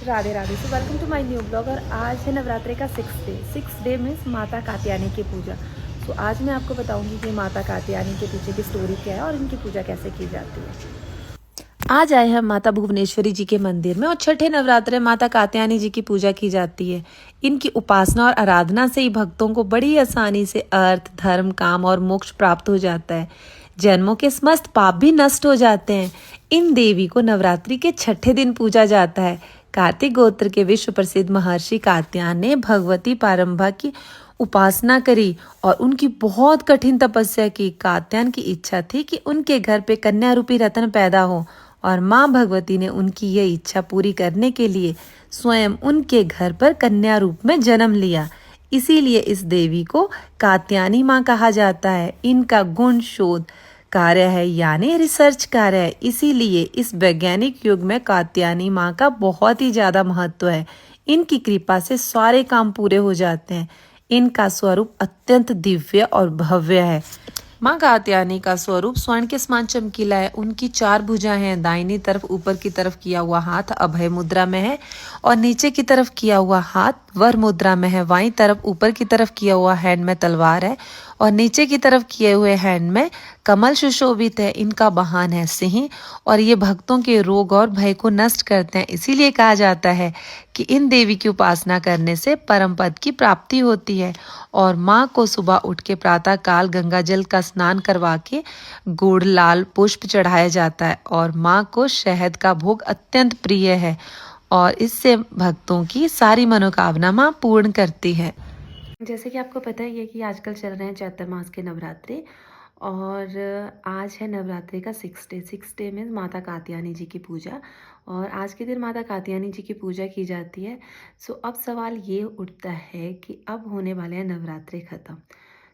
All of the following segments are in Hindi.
Radhe Radhe. So welcome to my new blog. और आज है नवरात्रि का 6 डे मीन्स माता कात्यायनी की पूजा। सो आज मैं आपको बताऊंगी कि माता कात्यायनी के पीछे की स्टोरी क्या है और इनकी पूजा कैसे की जाती है। आज आए हम माता भुवनेश्वरी जी के मंदिर में और छठे नवरात्रे माता कात्यायनी जी की पूजा की जाती है। इनकी उपासना और आराधना से ही भक्तों को बड़ी आसानी से अर्थ, धर्म, काम और मोक्ष प्राप्त हो जाता है। जन्मों के समस्त पाप भी नष्ट हो जाते हैं। इन देवी को नवरात्रि के छठे दिन पूजा जाता है। कार्तिक गोत्र के विश्व प्रसिद्ध महर्षि कात्यायन ने भगवती पारंबा की उपासना करी और उनकी बहुत कठिन तपस्या की। कात्यायन की इच्छा थी कि उनके घर पे कन्या रूपी रत्न पैदा हो और माँ भगवती ने उनकी यह इच्छा पूरी करने के लिए स्वयं उनके घर पर कन्या रूप में जन्म लिया। इसीलिए इस देवी को कात्यायनी माँ कहा जाता है। इनका गुण शोध कार्य है यानी रिसर्च कार्य है। इसीलिए इस वैज्ञानिक युग में कात्यायनी माँ का बहुत ही ज्यादा महत्व है। इनकी कृपा से सारे काम पूरे हो जाते हैं। इनका स्वरूप अत्यंत दिव्य और भव्य है। माँ कात्यायनी का स्वरूप स्वर्ण के समान चमकीला है। उनकी 4 भुजा हैं। दाहिनी तरफ ऊपर की तरफ किया हुआ हाथ अभय मुद्रा में है और नीचे की तरफ किया हुआ हाथ वर मुद्रा में है। बाईं तरफ ऊपर की तरफ किया हुआ हैंड में तलवार है और नीचे की तरफ किए हुए हैंड में कमल सुशोभित है। इनका वाहन है सिंह और ये भक्तों के रोग और भय को नष्ट करते हैं। इसीलिए कहा जाता है कि इन देवी की उपासना करने से परम पद की प्राप्ति होती है। और माँ को सुबह उठ के प्रातः काल गंगा जल का स्नान करवा के गुड़, लाल पुष्प चढ़ाया जाता है और माँ को शहद का भोग अत्यंत प्रिय है और इससे भक्तों की सारी मनोकामना माँ पूर्ण करती है। जैसे कि आपको पता ही है कि आजकल चल रहे हैं चैत्र मास के नवरात्रि और आज है नवरात्रि का 6 डे में माता कात्यायनी जी की पूजा। और आज के दिन माता कात्यायनी जी की पूजा की जाती है। सो अब सवाल ये उठता है कि अब होने वाले हैं नवरात्रि ख़त्म।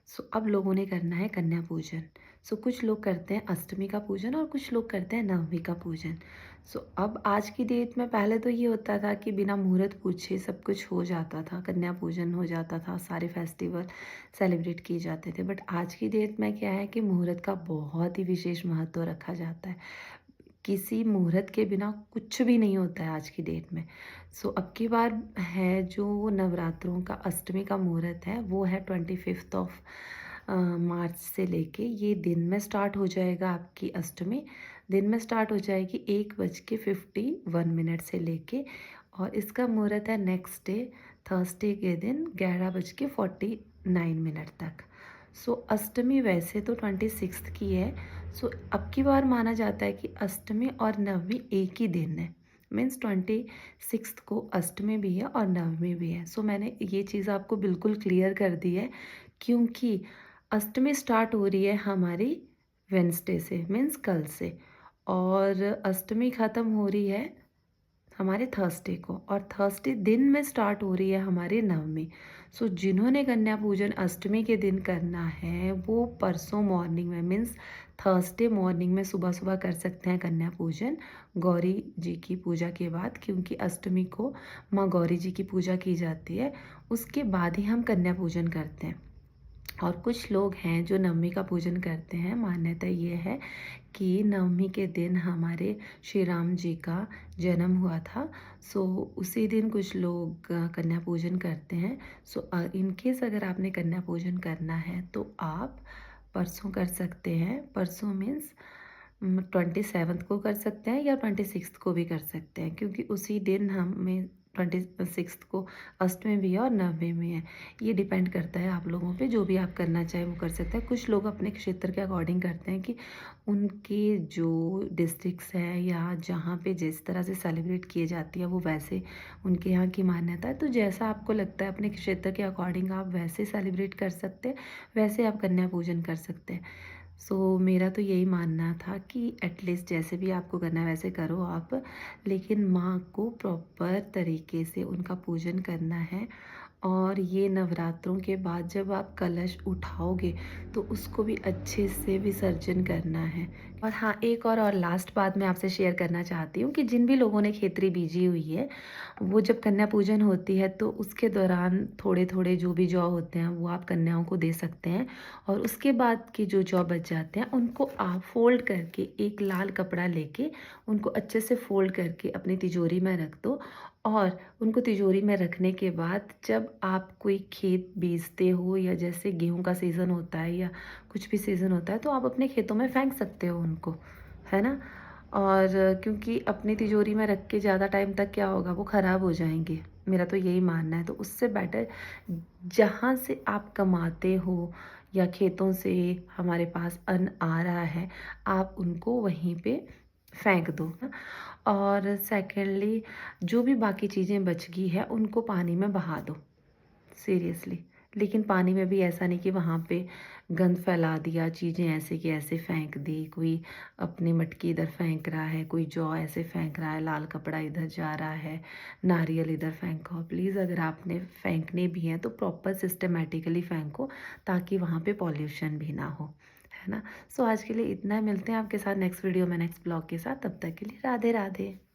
सो अब लोगों ने करना है कन्या पूजन। सो कुछ लोग करते हैं अष्टमी का पूजन और कुछ लोग करते हैं नवमी का पूजन। सो अब आज की डेट में पहले तो ये होता था कि बिना मुहूर्त पूछे सब कुछ हो जाता था, कन्या पूजन हो जाता था, सारे फेस्टिवल सेलिब्रेट किए जाते थे। बट आज की डेट में क्या है कि मुहूर्त का बहुत ही विशेष महत्व रखा जाता है। किसी मुहूर्त के बिना कुछ भी नहीं होता है आज की डेट में। सो अब की बार है जो नवरात्रों का अष्टमी का मुहूर्त है वो है 25 ऑफ मार्च से लेके ये दिन में स्टार्ट हो जाएगा। आपकी अष्टमी दिन में स्टार्ट हो जाएगी 1:51 से लेके और इसका मुहूर्त है नेक्स्ट डे थर्सडे के दिन 11:49 तक। सो अष्टमी वैसे तो 26 की है। सो अब की बार माना जाता है कि अष्टमी और नवमी एक ही दिन है। मीन्स 26 को अष्टमी भी है और नवमी भी है। सो मैंने ये चीज़ आपको बिल्कुल क्लियर कर दी है क्योंकि अष्टमी स्टार्ट हो रही है हमारी वेंसडे से मीन्स कल से और अष्टमी ख़त्म हो रही है हमारे थर्सडे को और थर्सडे दिन में स्टार्ट हो रही है हमारी नवमी। सो जिन्होंने कन्या पूजन अष्टमी के दिन करना है वो परसों मॉर्निंग में मीन्स थर्सडे मॉर्निंग में सुबह सुबह कर सकते हैं कन्या पूजन गौरी जी की पूजा के बाद, क्योंकि अष्टमी को माँ गौरी जी की पूजा की जाती है। उसके बाद ही हम कन्या पूजन करते हैं। और कुछ लोग हैं जो नवमी का पूजन करते हैं। मान्यता ये है कि नवमी के दिन हमारे श्री राम जी का जन्म हुआ था। सो उसी दिन कुछ लोग कन्या पूजन करते हैं। सो इन केस अगर आपने कन्या पूजन करना है तो आप परसों कर सकते हैं। परसों मीन्स 27 को कर सकते हैं या 26 को भी कर सकते हैं, क्योंकि उसी दिन हमें 26 को अष्टमी भी है और नवमी भी है। ये डिपेंड करता है आप लोगों पे, जो भी आप करना चाहें वो कर सकते हैं। कुछ लोग अपने क्षेत्र के अकॉर्डिंग करते हैं कि उनके जो डिस्ट्रिक्ट्स हैं या जहाँ पे जिस तरह से सेलिब्रेट किए जाती है वो वैसे उनके यहाँ की मान्यता है। तो जैसा आपको लगता है अपने क्षेत्र के अकॉर्डिंग आप वैसे सेलिब्रेट कर सकते हैं, वैसे आप कन्या पूजन कर सकते हैं। सो मेरा तो यही मानना था कि एटलीस्ट जैसे भी आपको करना है वैसे करो आप, लेकिन माँ को प्रॉपर तरीके से उनका पूजन करना है। और ये नवरात्रों के बाद जब आप कलश उठाओगे तो उसको भी अच्छे से विसर्जन करना है। और हाँ, एक और लास्ट बात मैं आपसे शेयर करना चाहती हूँ कि जिन भी लोगों ने खेतरी बीजी हुई है वो जब कन्या पूजन होती है तो उसके दौरान थोड़े थोड़े जो भी जौ होते हैं वो आप कन्याओं को दे सकते हैं। और उसके बाद के जो जौ बच जाते हैं उनको आप फोल्ड करके एक लाल कपड़ा लेके उनको अच्छे से फोल्ड करके अपनी तिजोरी में रख दो और उनको तिजोरी में रखने के बाद जब आप कोई खेत बेचते हो या जैसे गेहूँ का सीज़न होता है या कुछ भी सीज़न होता है तो आप अपने खेतों में फेंक सकते हो उनको, है ना? और क्योंकि अपनी तिजोरी में रख के ज़्यादा टाइम तक क्या होगा, वो ख़राब हो जाएँगे। मेरा तो यही मानना है। तो उससे बेटर जहाँ से आप कमाते हो या खेतों से हमारे पास अन्न आ रहा है, आप उनको वहीं पे फेंक दो। और सेकेंडली जो भी बाकी चीज़ें बच गई है उनको पानी में बहा दो, सीरियसली। लेकिन पानी में भी ऐसा नहीं कि वहाँ पे गंद फैला दिया, चीज़ें ऐसे की ऐसे फेंक दी, कोई अपनी मटकी इधर फेंक रहा है, कोई जौ ऐसे फेंक रहा है, लाल कपड़ा इधर जा रहा है, नारियल इधर फेंको। प्लीज़ अगर आपने फेंकने भी हैं तो प्रॉपर सिस्टमेटिकली फेंको, ताकि वहाँ पे पॉल्यूशन भी ना हो, है ना? सो आज के लिए इतना, मिलते हैं आपके साथ नेक्स्ट वीडियो में नेक्स्ट ब्लॉग के साथ। तब तक के लिए राधे राधे।